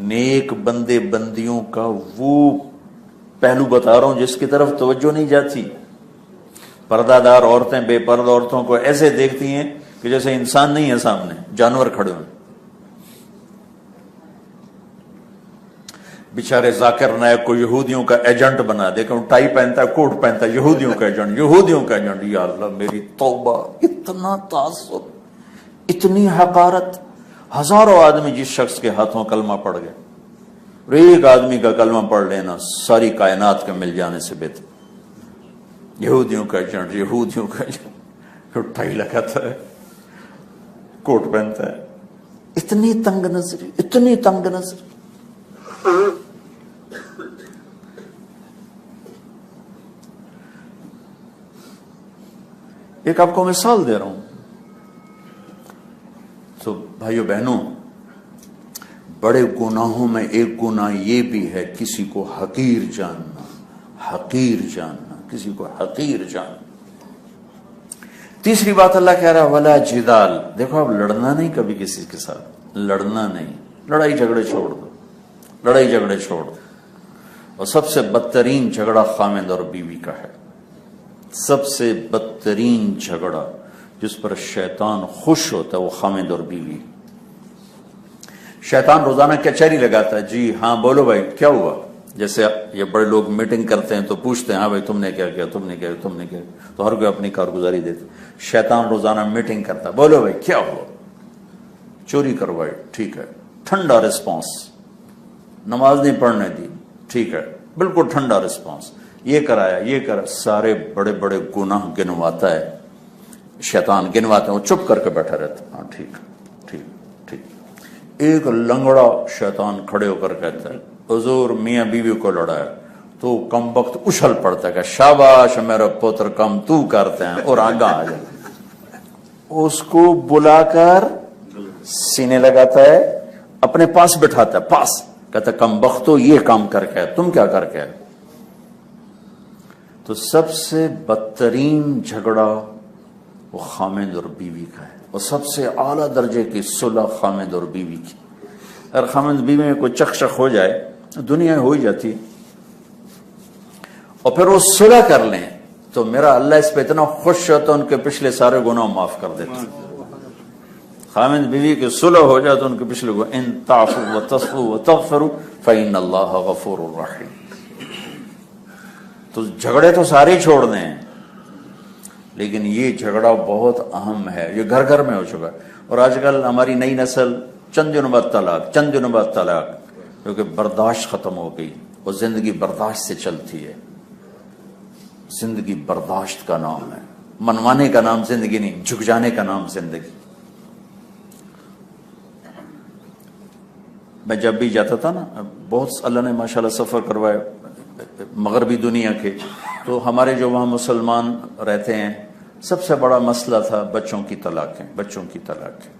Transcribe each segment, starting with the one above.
نیک بندے بندیوں کا وہ پہلو بتا رہا ہوں جس کی طرف توجہ نہیں جاتی. پردہ دار عورتیں بے پردہ عورتوں کو ایسے دیکھتی ہیں کہ جیسے انسان نہیں ہے سامنے، جانور کھڑے ہوئے. بیچارے ذاکر نائک کو یہودیوں کا ایجنٹ بنا دے، کہ ٹائی پہنتا ہے، کوٹ پہنتا ہے، یہودیوں کا ایجنٹ، یہودیوں کا ایجنٹ. یا اللہ میری توبہ، اتنا تعصب، اتنی حقارت. ہزاروں آدمی جس شخص کے ہاتھوں کلمہ پڑ گئے، اور ایک آدمی کا کلمہ پڑھ لینا ساری کائنات کے مل جانے سے بہتر. یہودیوں کا ایجنٹ، یہودیوں کا ایجنٹ، ٹائی لگاتا ہے، کوٹ پہنتا ہے. اتنی تنگ نظری، اتنی تنگ نظری. ایک آپ کو مثال دے رہا ہوں. تو بھائیو بہنوں، بڑے گناہوں میں ایک گناہ یہ بھی ہے کسی کو حقیر جاننا، حقیر جاننا، کسی کو حقیر جاننا. تیسری بات اللہ کہہ رہا ہے ولا جدال. دیکھو اب لڑنا نہیں کبھی کسی کے ساتھ، لڑنا نہیں، لڑائی جھگڑے چھوڑ دو، لڑائی جھگڑے چھوڑ دو. اور سب سے بدترین جھگڑا خامد اور بیوی کا ہے. سب سے بدترین جھگڑا جس پر شیطان خوش ہوتا ہے وہ خامد اور بیوی. شیطان روزانہ کچہری لگاتا ہے، جی ہاں بولو بھائی کیا ہوا. جیسے یہ بڑے لوگ میٹنگ کرتے ہیں تو پوچھتے ہیں ہاں بھائی تم نے کیا کیا، تم نے کیا، تم نے کیا، تو ہر کوئی اپنی کارگزاری دیتے. شیطان روزانہ میٹنگ کرتا ہے، بولو بھائی کیا ہوا. چوری کروائی، ٹھیک ہے، ٹھنڈا رسپانس. نماز نہیں پڑھنے دی، ٹھیک ہے، بالکل ٹھنڈا رسپانس. یہ کرایا، یہ کرا، سارے بڑے بڑے گناہ گنواتا ہے شیطان، گنواتے ہیں. وہ چپ کر کے بیٹھا رہتا ہے، ہاں ٹھیک ٹھیک ٹھیک. ایک لنگڑا شیطان کھڑے ہو کر کہتا ہے حضور میاں بیوی کو لڑایا، تو کم وقت اچھل پڑتا ہے کہ شاباش میرا پتر کم تو کرتے ہیں، اور آگا آ جائے. اس کو بلا کر سینے لگاتا ہے، اپنے پاس بٹھاتا ہے، پاس کہتا ہے کم بختو یہ کام کر کے تم کیا کر کے. تو سب سے بدترین جھگڑا وہ خامد اور بیوی کا ہے، اور سب سے اعلیٰ درجے کی صلح خامد اور بیوی کی. اگر خامد بیوی میں کوئی چخ ہو جائے، دنیا ہو ہی جاتی، اور پھر وہ صلح کر لیں تو میرا اللہ اس پہ اتنا خوش ہوتا ہے ان کے پچھلے سارے گناہ معاف کر دیتا. خامد بیوی کی صلح ہو جائے تو ان کے پچھلے گناہ، ان تعفوا وتصفوا وتغفروا فإن اللہ غفور رحیم. تو جھگڑے تو سارے چھوڑ دیں، لیکن یہ جھگڑا بہت اہم ہے، یہ گھر گھر میں ہو چکا ہے. اور آج کل ہماری نئی نسل چند دنوں بعد طلاق، چند دنوں بعد طلاق، کیونکہ برداشت ختم ہو گئی. اور زندگی برداشت سے چلتی ہے. زندگی برداشت کا نام ہے، منوانے کا نام زندگی نہیں، جھک جانے کا نام زندگی. میں جب بھی جاتا تھا نا، بہت اللہ نے ماشاءاللہ سفر کروائے مغربی دنیا کے، تو ہمارے جو وہاں مسلمان رہتے ہیں سب سے بڑا مسئلہ تھا بچوں کی طلاقیں، بچوں کی طلاقیں.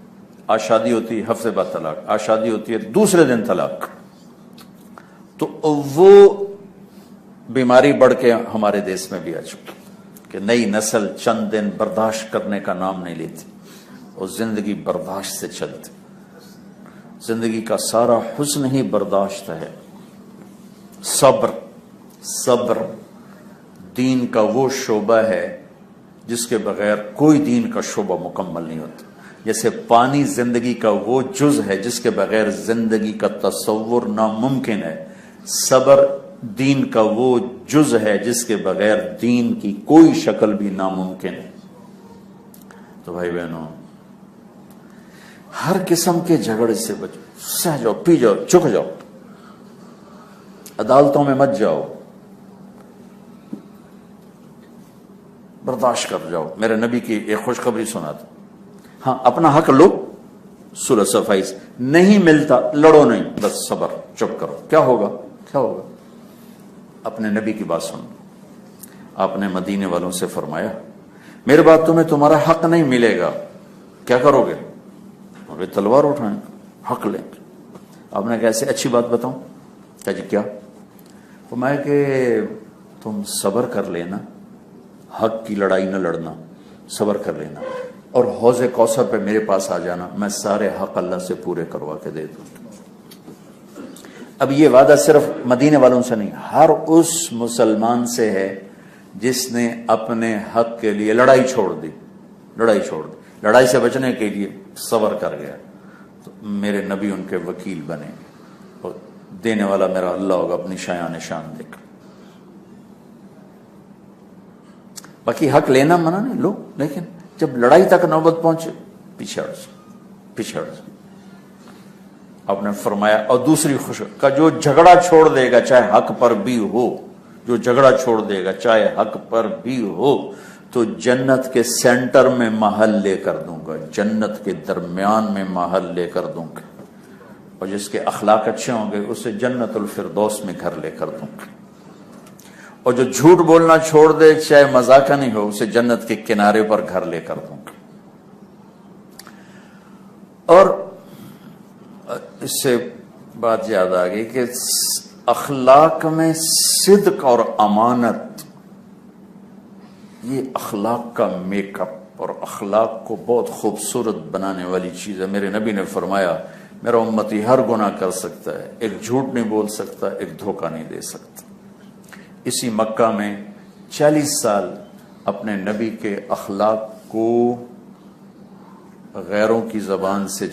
آج شادی ہوتی ہے ہفتے بعد طلاق، آج شادی ہوتی ہے دوسرے دن طلاق. تو وہ بیماری بڑھ کے ہمارے دیس میں بھی آ چکی کہ نئی نسل چند دن برداشت کرنے کا نام نہیں لیتی، اور زندگی برداشت سے چلتی. زندگی کا سارا حسن ہی برداشت ہے. صبر، صبر دین کا وہ شعبہ ہے جس کے بغیر کوئی دین کا شعبہ مکمل نہیں ہوتا. جیسے پانی زندگی کا وہ جز ہے جس کے بغیر زندگی کا تصور ناممکن ہے، صبر دین کا وہ جز ہے جس کے بغیر دین کی کوئی شکل بھی ناممکن ہے. تو بھائی بہنوں، ہر قسم کے جھگڑے سے بچو، سہ جاؤ، پی جاؤ، چک جاؤ، عدالتوں میں مت جاؤ، برداشت کر جاؤ. میرے نبی کی ایک خوشخبری سنا تھا، ہاں اپنا حق لو صلح صفائی سے، نہیں ملتا لڑو نہیں، بس صبر، چپ کرو. کیا ہوگا، کیا ہوگا؟ اپنے نبی کی بات سنو. آپ نے مدینے والوں سے فرمایا میرے بعد تمہیں تمہارا حق نہیں ملے گا، کیا کرو گے؟ اور تلوار اٹھائیں، حق لیں. آپ نے کہا ایسے اچھی بات بتاؤں؟ کہا جی کیا؟ فرمایا کہ تم صبر کر لینا، حق کی لڑائی نہ لڑنا، صبر کر لینا، اور حوض کوثر پہ میرے پاس آ جانا، میں سارے حق اللہ سے پورے کروا کے دے دوں. اب یہ وعدہ صرف مدینے والوں سے نہیں، ہر اس مسلمان سے ہے جس نے اپنے حق کے لیے لڑائی چھوڑ دی، لڑائی سے بچنے کے لیے صبر کر گیا، تو میرے نبی ان کے وکیل بنے اور دینے والا میرا اللہ ہوگا اپنی شایان شان دے کر۔ باقی حق لینا منع نہیں، لو، لیکن جب لڑائی تک نوبت پہنچے پیچھے ہٹ جاؤ۔ آپ نے فرمایا، اور دوسری خوش کا جو جھگڑا چھوڑ دے گا چاہے حق پر بھی ہو، جو جھگڑا چھوڑ دے گا چاہے حق پر بھی ہو، تو جنت کے سینٹر میں محل لے کر دوں گا، جنت کے درمیان میں محل لے کر دوں گا، اور جس کے اخلاق اچھے ہوں گے اسے جنت الفردوس میں گھر لے کر دوں گا، اور جو جھوٹ بولنا چھوڑ دے چاہے مذاق نہیں ہو اسے جنت کے کنارے پر گھر لے کر دوں گا۔ اور اس سے بات یاد آ گئی کہ اخلاق میں صدق اور امانت، یہ اخلاق کا میک اپ اور اخلاق کو بہت خوبصورت بنانے والی چیز ہے۔ میرے نبی نے فرمایا، میرا امتی ہر گناہ کر سکتا ہے، ایک جھوٹ نہیں بول سکتا، ایک دھوکہ نہیں دے سکتا۔ اسی مکہ میں 40 سال اپنے نبی کے اخلاق کو غیروں کی زبان سے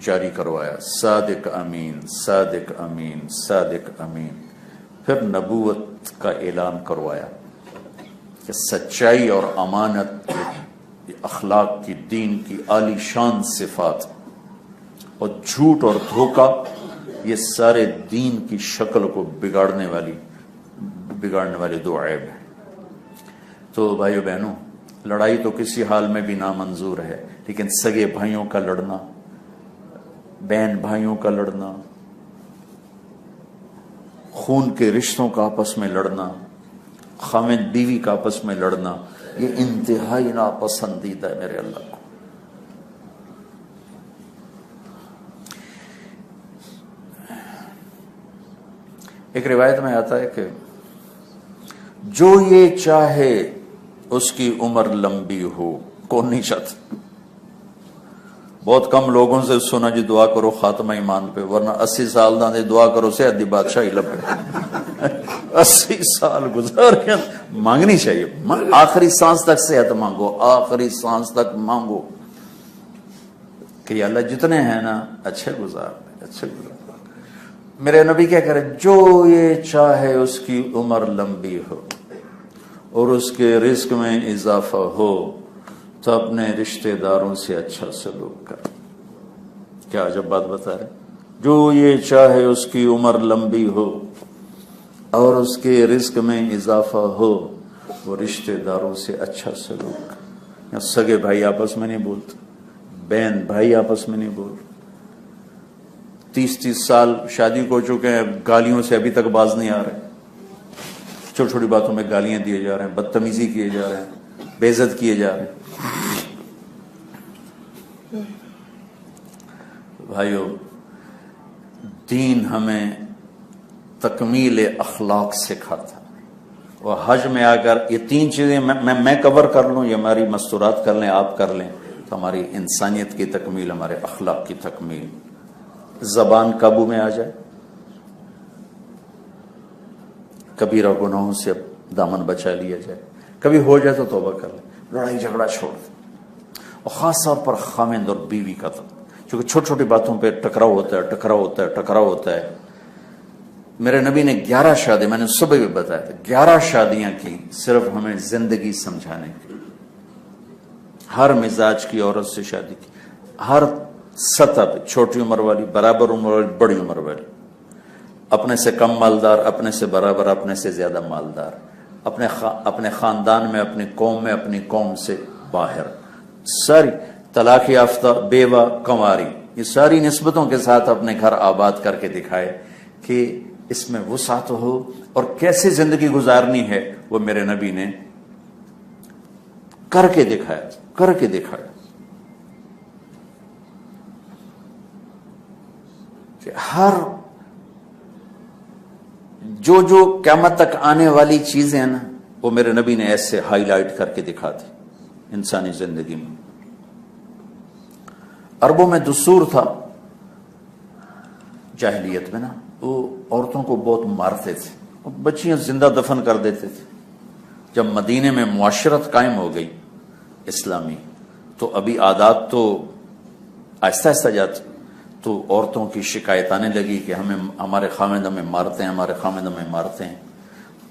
جاری کروایا، صادق امین، صادق امین، صادق امین۔ پھر نبوت کا اعلان کروایا کہ سچائی اور امانت یہ اخلاق کی، دین کی عالی شان صفات، اور جھوٹ اور دھوکہ یہ سارے دین کی شکل کو بگاڑنے والی دو عیب ہیں۔ تو بھائیو بہنوں، لڑائی تو کسی حال میں بھی نامنظور ہے، لیکن سگے بھائیوں کا لڑنا، بہن بھائیوں کا لڑنا، خون کے رشتوں کا آپس میں لڑنا، خاوند بیوی کا آپس میں لڑنا، یہ انتہائی ناپسندیدہ ہے میرے اللہ کو۔ ایک روایت میں آتا ہے کہ جو یہ چاہے اس کی عمر لمبی ہو، کون نہیں چاہتا؟ بہت کم لوگوں سے سنا جی دعا کرو خاتمہ ایمان پہ، ورنہ 80 سال دے دعا کرو سے ادھی بادشاہی لبے۔ 80 سال گزار کے مانگنی چاہیے، آخری سانس تک صحت مانگو، آخری سانس تک مانگو کہ یا اللہ جتنے ہیں نا اچھے گزار دے، اچھے گزار۔ میرے نبی کیا کرے، جو یہ چاہے اس کی عمر لمبی ہو اور اس کے رزق میں اضافہ ہو تو اپنے رشتہ داروں سے اچھا سلوک کر۔ کیا عجب بات بتا رہے، جو یہ چاہے اس کی عمر لمبی ہو اور اس کے رزق میں اضافہ ہو، وہ رشتہ داروں سے اچھا سلوک کر۔ سگے بھائی آپس میں نہیں بولتے، بہن بھائی آپس میں نہیں بولتے، 30 سال شادی کو چکے ہیں، گالیوں سے ابھی تک باز نہیں آ رہے، چھوٹی چھوٹی باتوں میں گالیاں دیے جا رہے ہیں، بدتمیزی کیے جا رہے ہیں، بے عزت کیے جا رہے ہیں۔ بھائیو، دین ہمیں تکمیل اخلاق سکھاتا، اور حج میں آ کر یہ 3 چیزیں میں کور کر لوں، یہ ہماری مستورات کر لیں، آپ کر لیں، تو ہماری انسانیت کی تکمیل، ہمارے اخلاق کی تکمیل۔ زبان قابو میں آ جائے، کبیرہ گناہوں سے دامن بچا لیا جائے، کبھی ہو جائے تو توبہ کر لیں، لڑائی جھگڑا چھوڑ دیں، اور خاص طور پر خاوند اور بیوی کا تو، چونکہ چھوٹی چھوٹی باتوں پہ ٹکراؤ ہوتا ہے۔ میرے نبی نے 11 شادی، میں نے صبح بھی بتایا تھا، 11 شادیاں کی صرف ہمیں زندگی سمجھانے کی۔ ہر مزاج کی عورت سے شادی کی، ہر سطح پہ، چھوٹی عمر والی، برابر عمر والی، بڑی عمر والی، اپنے سے کم مالدار، اپنے سے برابر، اپنے سے زیادہ مالدار، اپنے خاندان میں، اپنی قوم میں، اپنی قوم سے باہر، ساری طلاق یافتہ، بیوہ، کنواری، یہ ساری نسبتوں کے ساتھ اپنے گھر آباد کر کے دکھائے کہ اس میں وسعت ہو، اور کیسے زندگی گزارنی ہے وہ میرے نبی نے کر کے دکھایا کہ ہر جو قیامت تک آنے والی چیزیں ہیں نا، وہ میرے نبی نے ایسے ہائی لائٹ کر کے دکھا دی انسانی زندگی میں۔ عربوں میں دستور تھا، جاہلیت میں نا وہ عورتوں کو بہت مارتے تھے، بچیاں زندہ دفن کر دیتے تھے۔ جب مدینے میں معاشرت قائم ہو گئی اسلامی، تو ابھی عادات تو آہستہ آہستہ جاتے، تو عورتوں کی شکایت آنے لگی کہ ہمارے خامد ہمیں مارتے ہیں، ہمارے خامد ہمیں مارتے ہیں۔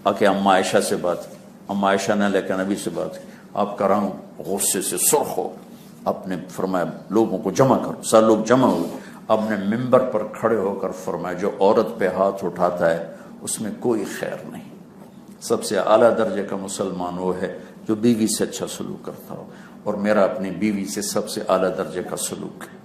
آکے اماں عائشہ سے بات کی، اماں عائشہ نے لے کر نبی سے بات کی، آپ کا رنگ غصے سے سرخ ہو، آپ نے فرمایا لوگوں کو جمع کرو، سب لوگ جمع ہوئے، آپ نے ممبر پر کھڑے ہو کر فرمایا جو عورت پہ ہاتھ اٹھاتا ہے اس میں کوئی خیر نہیں، سب سے اعلیٰ درجے کا مسلمان وہ ہے جو بیوی سے اچھا سلوک کرتا ہو، اور میرا اپنی بیوی سے سب سے اعلیٰ درجے کا سلوک ہے۔